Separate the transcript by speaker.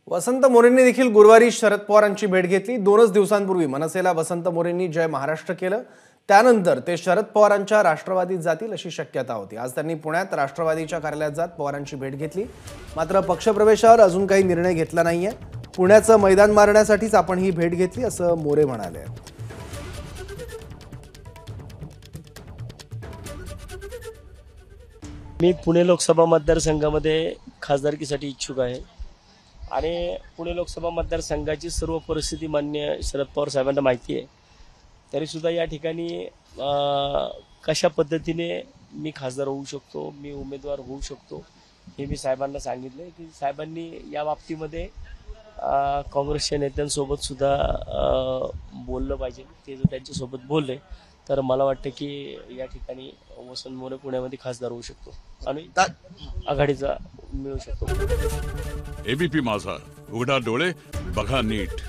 Speaker 1: वसंत मोरेंनी देखील गुरुवारी शरद पवारांची भेट घेतली। 2च दिवसांपूर्वी मनसेला वसंत मोरेंनी जय महाराष्ट्र केलं। त्यानंतर ते शरद पवारांच्या राष्ट्रवादीत जातील अशी शक्यता होती। आज त्यांनी पुण्यात राष्ट्रवादीच्या कार्यालयात जात पवारांची भेट घेतली। मात्र पक्षप्रवेशावर अजून काही निर्णय घेतला नाहीये। पुण्याचं मैदान मारण्यासाठीच आपण ही भेट घेतली असं मोरे म्हणाले।
Speaker 2: मी पुणे लोकसभा मतदारसंघामध्ये खासदारकीसाठी इच्छुक आहे आणि पुणे लोकसभा मतदारसंघाची सर्व परिस्थिती मान्य शरद पवार साहेबांना माहिती आहे। तरीसुद्धा या ठिकाणी कशा पद्धतीने मी खासदार होऊ शकतो, मी उमेदवार होऊ शकतो हे मी साहेबांना सांगितले की साहेबांनी या बाबतीमध्ये काँग्रेसच्या नेत्यांसोबत सुद्धा बोललं पाहिजे। ते जर त्यांच्यासोबत बोलले तर मला वाटतं की या ठिकाणी वसंत मोरे पुण्यामध्ये खासदार होऊ शकतो आणि आघाडीचा मिळू शकतो।
Speaker 3: एबीपी माझा, उघडा डोळे बघा नीट।